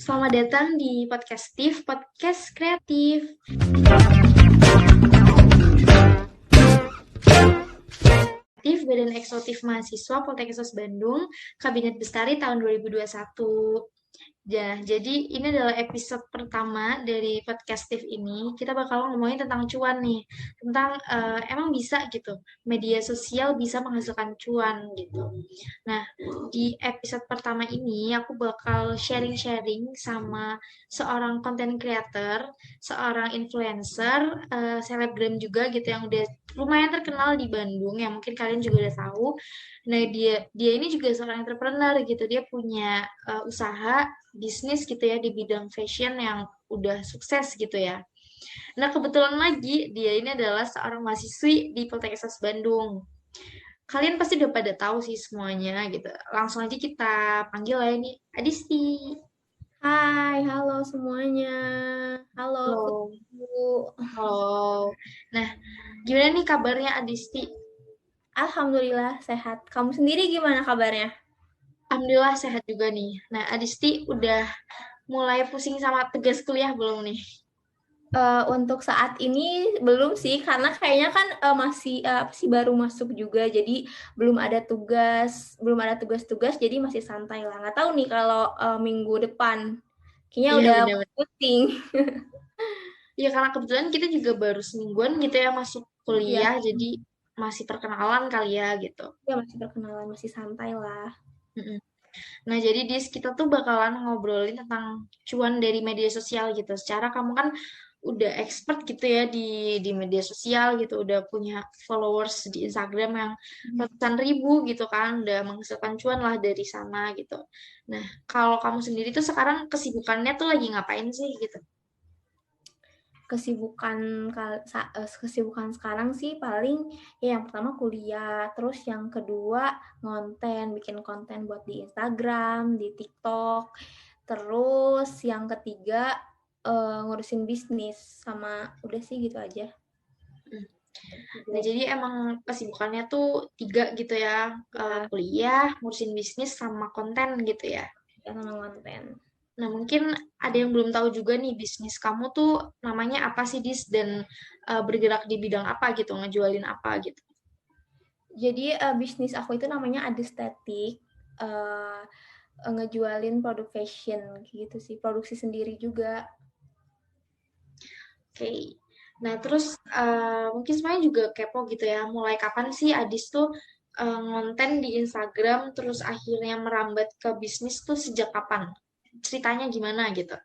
Selamat datang di podcast kreatif. Kreatif Badan Eksekutif Mahasiswa Poltekkes Bandung, Kabinet Bestari tahun 2021. Jadi ini adalah episode pertama dari podcastif ini. Kita bakal ngomongin tentang cuan nih, tentang emang bisa gitu, media sosial bisa menghasilkan cuan gitu. Nah, di episode pertama ini aku bakal sharing-sharing sama seorang content creator, seorang influencer, selebgram juga gitu yang udah lumayan terkenal di Bandung yang mungkin kalian juga udah tahu. Nah, dia ini juga seorang entrepreneur gitu. Dia punya usaha bisnis gitu ya di bidang fashion yang udah sukses gitu ya. Nah, kebetulan lagi dia ini adalah seorang mahasiswi di Poltekkes Bandung. Kalian pasti udah pada tahu sih semuanya gitu. Langsung aja kita panggil ya ini Adisti. Hai, halo semuanya. Halo, Halo. Putri. Halo. Nah, gimana nih kabarnya Adisti? Alhamdulillah sehat. Kamu sendiri gimana kabarnya? Alhamdulillah sehat juga nih. Nah, Adisti udah mulai pusing sama tugas kuliah belum nih? Untuk saat ini belum sih, karena kayaknya kan masih apa sih baru masuk juga, jadi belum ada tugas-tugas, jadi masih santai lah. Nggak tahu nih kalau minggu depan, kayaknya Iya udah benar. pusing. Iya karena kebetulan kita juga baru semingguan gitu ya masuk Ya, kuliah, jadi masih perkenalan kali ya gitu. ya masih perkenalan, masih santai lah. Mm-mm. Nah, jadi kita tuh bakalan ngobrolin tentang cuan dari media sosial gitu. Secara kamu kan udah expert gitu ya di media sosial gitu, udah punya followers di Instagram yang ratusan ribu gitu kan, udah menghasilkan cuan lah dari sana gitu. Nah, kalau kamu sendiri tuh sekarang kesibukannya tuh lagi ngapain sih gitu? Kesibukan sekarang sih paling ya yang pertama kuliah, terus yang kedua bikin konten buat di Instagram, di TikTok, terus yang ketiga ngurusin bisnis sama udah sih gitu aja. Hmm. Nah, jadi emang kesibukannya tuh tiga gitu ya, Ya, kuliah, ngurusin bisnis, sama konten gitu ya. ya sama konten. Nah, mungkin ada yang belum tahu juga nih bisnis kamu tuh namanya apa sih, Dis, dan bergerak di bidang apa gitu, ngejualin apa gitu. Jadi bisnis aku itu namanya Adestetik, eh ngejualin produk fashion gitu sih, produksi sendiri juga. Oke. Nah, terus mungkin semuanya juga kepo gitu ya, mulai kapan sih Adis tuh ngonten di Instagram, terus akhirnya merambat ke bisnis tuh sejak kapan? Ceritanya gimana gitu?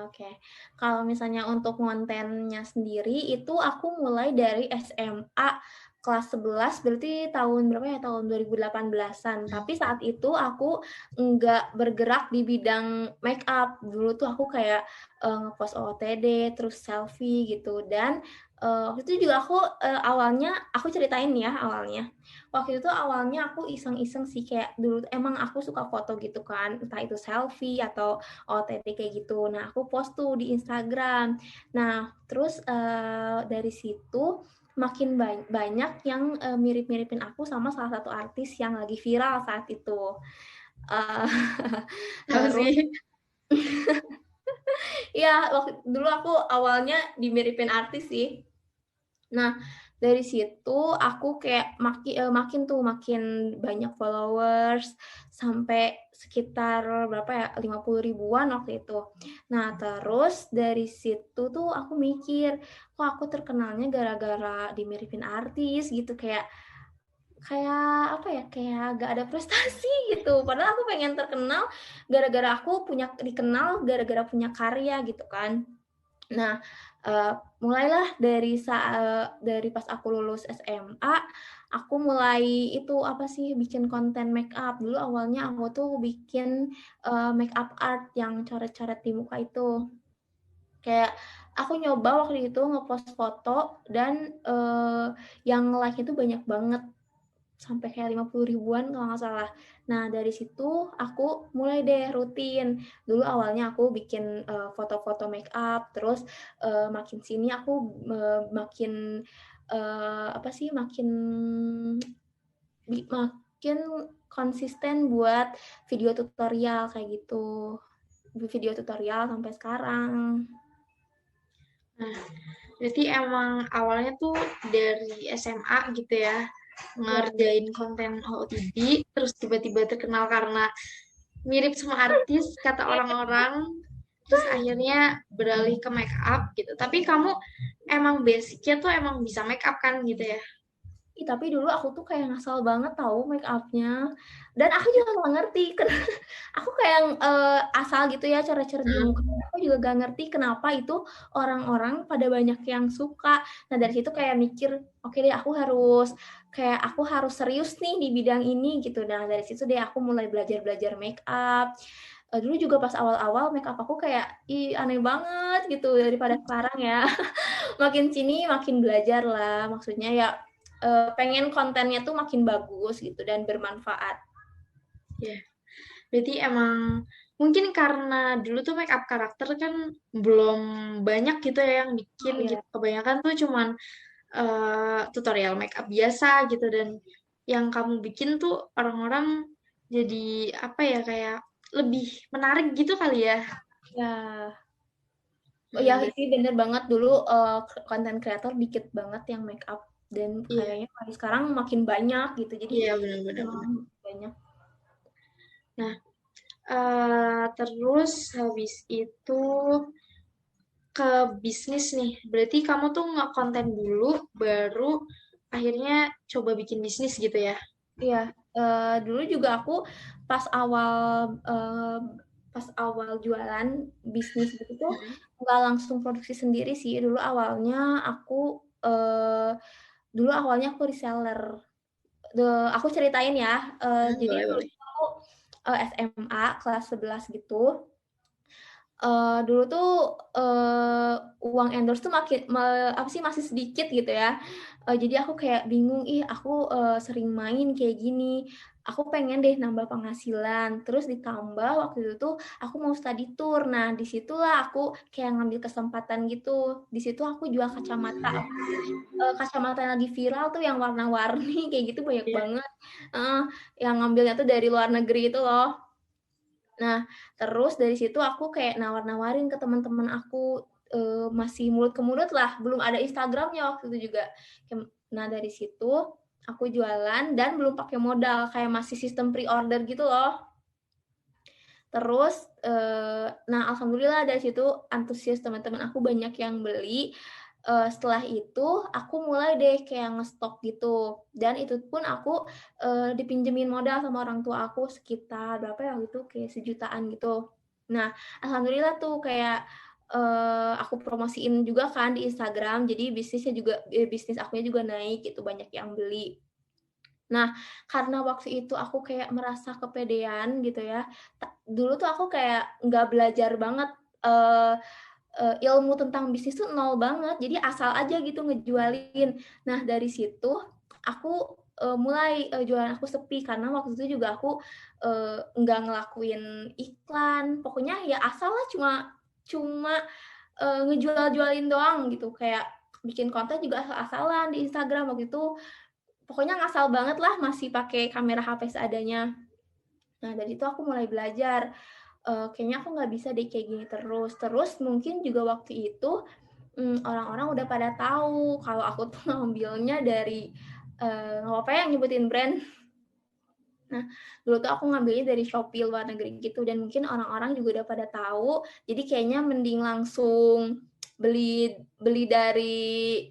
Oke. Kalau misalnya untuk kontennya sendiri, itu aku mulai dari SMA kelas 11, berarti tahun berapa ya? Tahun 2018-an. Tapi saat itu aku nggak bergerak di bidang make up. Dulu tuh aku kayak ngepost OOTD, terus selfie gitu. Dan waktu itu juga awalnya, aku ceritain ya awalnya. Waktu itu awalnya aku iseng-iseng sih, kayak dulu emang aku suka foto gitu kan, entah itu selfie atau OTT kayak gitu. Nah, aku post tuh di Instagram. Nah, terus dari situ makin banyak yang mirip-miripin aku sama salah satu artis yang lagi viral saat itu. Uh, Apa terus sih? ya dulu aku awalnya dimiripin artis sih. Nah, dari situ aku kayak makin banyak followers sampai sekitar berapa ya, 50 ribuan waktu itu. Nah, terus dari situ tuh aku mikir, kok aku terkenalnya gara-gara dimiripin artis gitu, kayak kayak apa ya, kayak gak ada prestasi gitu. Padahal aku pengen terkenal gara-gara aku dikenal gara-gara punya karya gitu kan. Nah, mulailah dari pas aku lulus SMA, aku mulai itu apa sih, bikin konten make up. Dulu awalnya aku tuh bikin make up art yang coret-coret di muka itu. Kayak aku nyoba waktu itu ngepost foto dan yang like itu banyak banget, sampai kayak 50 ribuan kalau nggak salah. Nah, dari situ aku mulai deh rutin. Dulu awalnya aku bikin foto-foto make up, terus makin sini aku makin apa sih, makin konsisten buat video tutorial kayak gitu. video tutorial sampai sekarang. Nah, berarti emang awalnya tuh dari SMA gitu ya, Ya, ngerjain konten OOTD, terus tiba-tiba terkenal karena mirip sama artis, kata orang-orang, terus akhirnya beralih ke make up gitu. Tapi kamu emang basicnya tuh emang bisa make up kan gitu ya? Tapi dulu aku tuh kayak ngasal banget tahu make upnya, dan aku juga nggak ngerti aku kayak asal gitu ya cara-cara di muka. Aku juga gak ngerti kenapa itu orang-orang pada banyak yang suka. Nah dari situ kayak mikir, oke deh aku harus serius nih di bidang ini gitu. Nah dari situ deh aku mulai belajar make up. Dulu juga pas awal-awal make up aku kayak aneh banget gitu daripada sekarang ya. Makin sini makin belajar lah, maksudnya ya pengen kontennya tuh makin bagus gitu dan bermanfaat. Ya, berarti emang mungkin karena dulu tuh make up karakter kan belum banyak gitu ya yang bikin Iya. gitu. Kebanyakan tuh cuman tutorial make up biasa gitu, dan yang kamu bikin tuh orang-orang jadi apa ya, kayak lebih menarik gitu kali ya. Ya, oh ya Hmm, sih bener banget dulu konten kreator dikit banget yang make up, dan iya, kayaknya sekarang makin banyak gitu. Jadi iya benar-benar. banyak. Nah, terus habis itu ke bisnis nih. Berarti kamu tuh nge-konten dulu, baru akhirnya coba bikin bisnis gitu ya? Iya, dulu juga aku pas awal eh, pas awal jualan bisnis gitu tuh nggak langsung produksi sendiri sih. Eh, dulu awalnya aku reseller. Aku ceritain ya. Jadi Boleh, dulu boleh. aku SMA kelas 11 gitu. Dulu tuh uang endorse tuh apa sih masih sedikit gitu ya. Jadi aku kayak bingung, aku sering main kayak gini. Aku pengen deh nambah penghasilan. Terus ditambah waktu itu tuh aku mau study tour. Nah, disitulah aku kayak ngambil kesempatan gitu. Di situ aku jual kacamata. Kacamata yang lagi viral tuh yang warna-warni kayak gitu banyak Iya. banget. Eh, yang ngambilnya tuh dari luar negeri itu loh. Nah, terus dari situ aku kayak nawar-nawarin ke teman-teman aku, masih mulut ke mulut lah, belum ada Instagramnya waktu itu juga. Nah, dari situ aku jualan dan belum pakai modal, kayak masih sistem pre-order gitu loh. Terus, nah alhamdulillah dari situ antusias teman-teman aku banyak yang beli. Setelah itu aku mulai deh kayak ngestok gitu, dan itu pun aku dipinjemin modal sama orang tua aku sekitar berapa ya gitu, kayak 1 jutaan gitu. Nah alhamdulillah tuh kayak aku promosiin juga kan di Instagram, jadi bisnis akunya juga naik gitu, banyak yang beli. Nah, karena waktu itu aku kayak merasa kepedean gitu ya. Dulu tuh aku kayak nggak belajar banget, eee ilmu tentang bisnis tuh nol banget, jadi asal aja gitu ngejualin. Nah, dari situ aku mulai jualan aku sepi, karena waktu itu juga aku nggak ngelakuin iklan, pokoknya ya asal lah, cuma cuma ngejual-jualin doang gitu, kayak bikin konten juga asal-asalan di Instagram waktu itu. Pokoknya ngasal banget lah, masih pakai kamera HP seadanya. Nah, dari itu aku mulai belajar, kayaknya aku nggak bisa deh kayak gini terus. Terus mungkin juga waktu itu, orang-orang udah pada tahu kalau aku tuh ngambilnya dari, nggak apa-apa ya nyebutin brand. Nah, dulu tuh aku ngambilnya dari Shopee luar negeri gitu, dan mungkin orang-orang juga udah pada tahu, jadi kayaknya mending langsung beli beli dari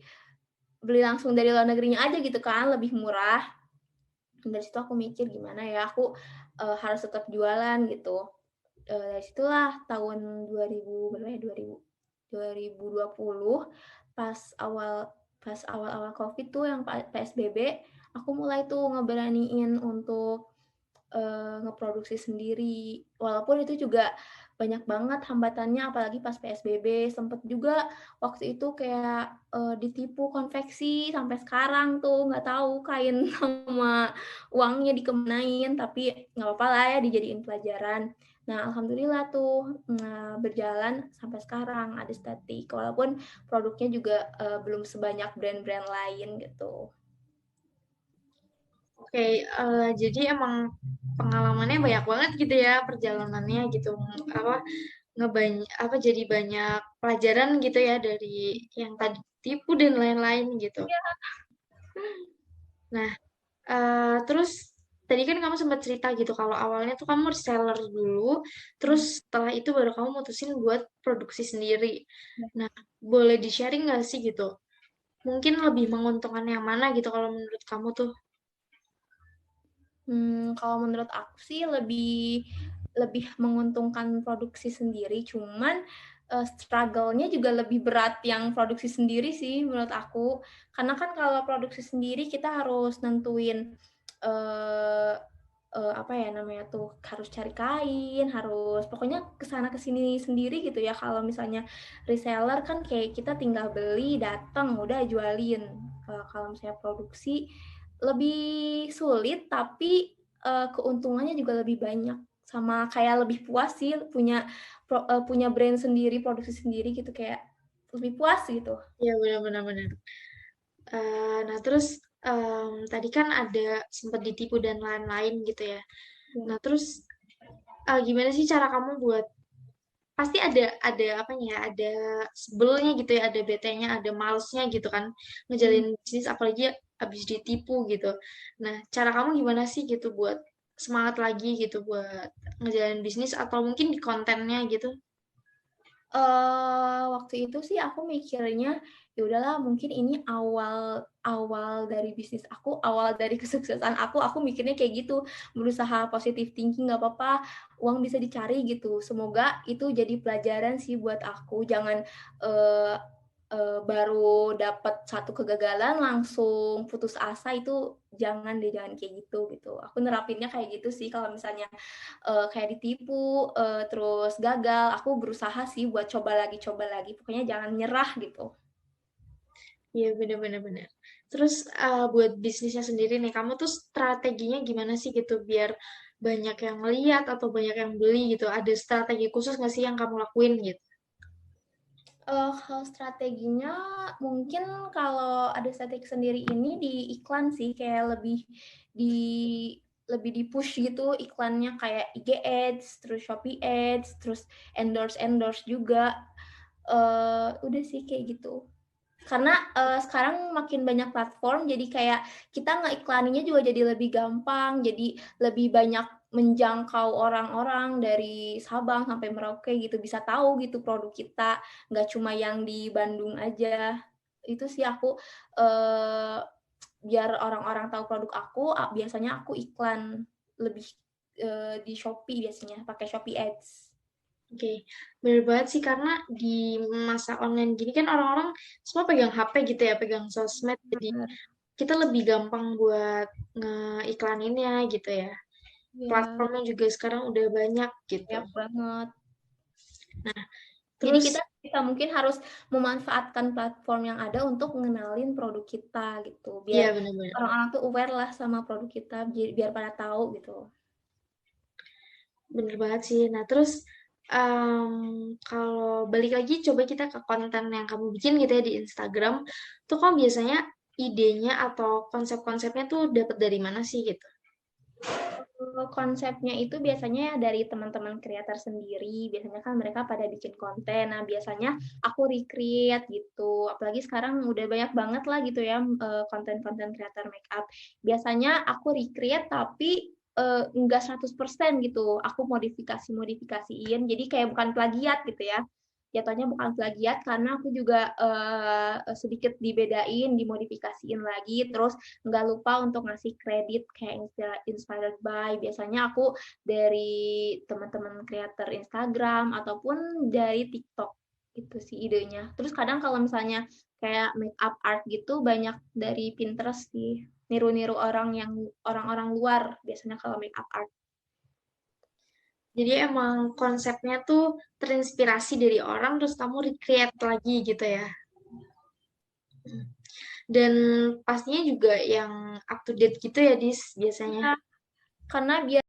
beli langsung dari luar negerinya aja gitu kan, lebih murah. Dari situ aku mikir gimana ya aku harus tetap jualan gitu. Dari situlah tahun 2000 berapa ya, 2020 pas awal-awal Covid tuh yang PSBB, aku mulai tuh ngeberaniin untuk ngeproduksi sendiri. Walaupun itu juga banyak banget hambatannya, apalagi pas PSBB. Sempet juga waktu itu kayak ditipu konveksi, sampai sekarang tuh nggak tahu kain sama uangnya dikemanain, tapi nggak apa-apa lah ya, dijadiin pelajaran. Nah, alhamdulillah tuh berjalan sampai sekarang ada statik, walaupun produknya juga belum sebanyak brand-brand lain gitu. Oke, jadi emang pengalamannya banyak banget gitu ya perjalanannya gitu. Apa apa jadi banyak pelajaran gitu ya dari yang tadi tipu dan lain-lain gitu. Nah, terus tadi kan kamu sempat cerita gitu kalau awalnya tuh kamu reseller dulu, terus setelah itu baru kamu mutusin buat produksi sendiri. Nah, boleh di-sharing nggak sih gitu? Mungkin lebih menguntungkan yang mana gitu kalau menurut kamu tuh? Kalau menurut aku sih lebih lebih menguntungkan produksi sendiri, cuman struggle-nya juga lebih berat yang produksi sendiri sih menurut aku. Karena kan kalau produksi sendiri kita harus nentuin eh, apa ya namanya tuh, harus cari kain, harus pokoknya kesana kesini sendiri gitu ya. Kalau misalnya reseller kan kayak kita tinggal beli, datang, udah jualin. Kalau misalnya produksi lebih sulit tapi keuntungannya juga lebih banyak, sama kayak lebih puas sih punya punya brand sendiri, produksi sendiri gitu, kayak lebih puas gitu. Iya benar-benar benar. Nah terus tadi kan ada sempat ditipu dan lain-lain gitu ya. Ya. Nah terus gimana sih cara kamu buat pasti ada apanya ya, ada sebelnya gitu ya, ada betenya, ada malesnya gitu kan Hmm. ngejalin bisnis apalagi abis ditipu gitu. Nah, cara kamu gimana sih gitu buat semangat lagi gitu buat ngejalin bisnis atau mungkin di kontennya gitu? Waktu itu sih aku mikirnya, ya udahlah mungkin ini awal awal dari bisnis aku, awal dari kesuksesan aku mikirnya kayak gitu, berusaha positive thinking, nggak apa-apa, uang bisa dicari gitu. Semoga itu jadi pelajaran sih buat aku, jangan eee baru dapat satu kegagalan langsung putus asa, itu jangan deh, jangan kayak gitu, gitu. Aku nerapinnya kayak gitu sih kalau misalnya kayak ditipu, terus gagal, aku berusaha sih buat coba lagi, pokoknya jangan nyerah gitu. Iya bener-bener bener. Terus buat bisnisnya sendiri nih, kamu tuh strateginya gimana sih gitu biar banyak yang lihat atau banyak yang beli gitu? Ada strategi khusus nggak sih yang kamu lakuin gitu? Kalau strateginya mungkin kalau ada strategi sendiri ini di iklan sih, kayak di di-push gitu iklannya, kayak IG Ads, terus Shopee Ads, terus endorse juga, udah sih kayak gitu. Karena sekarang makin banyak platform, jadi kayak kita ngeiklaninnya juga jadi lebih gampang, jadi lebih banyak menjangkau orang-orang dari Sabang sampai Merauke gitu, bisa tahu gitu produk kita, nggak cuma yang di Bandung aja. Itu sih aku eh, biar orang-orang tahu produk aku, biasanya aku iklan lebih di Shopee, biasanya pakai Shopee Ads. Oke, bener banget sih karena di masa online gini kan orang-orang semua pegang HP gitu ya, pegang sosmed, jadi Benar. kita lebih gampang buat ngeiklaninnya gitu ya. Ya, Platformnya juga sekarang udah banyak gitu. banyak banget. Nah, Jadi terus kita bisa mungkin harus memanfaatkan platform yang ada untuk ngenalin produk kita gitu, biar iya bener-bener orang-orang tuh aware lah sama produk kita, biar pada tahu gitu. bener banget sih. Nah, terus kalau balik lagi coba kita ke konten yang kamu bikin gitu ya di Instagram, tuh kamu biasanya idenya atau konsep-konsepnya tuh dapat dari mana sih gitu? Konsepnya itu biasanya dari teman-teman kreator sendiri, biasanya kan mereka pada bikin konten, nah biasanya aku recreate gitu, apalagi sekarang udah banyak banget lah gitu ya konten-konten kreator make up. Biasanya aku recreate tapi enggak 100% gitu, aku modifikasiin, jadi kayak bukan plagiat gitu ya, jatuhnya bukan plagiat karena aku juga sedikit dibedain, dimodifikasiin lagi, terus nggak lupa untuk ngasih kredit kayak inspired by, biasanya aku dari teman-teman creator Instagram ataupun dari TikTok, itu sih idenya. Terus kadang kalau misalnya kayak make up art gitu banyak dari Pinterest sih, niru-niru orang-orang luar biasanya kalau make up art. Jadi emang konsepnya tuh terinspirasi dari orang terus kamu recreate lagi gitu ya. Dan pastinya juga yang up to date gitu ya Dis biasanya. Karena biar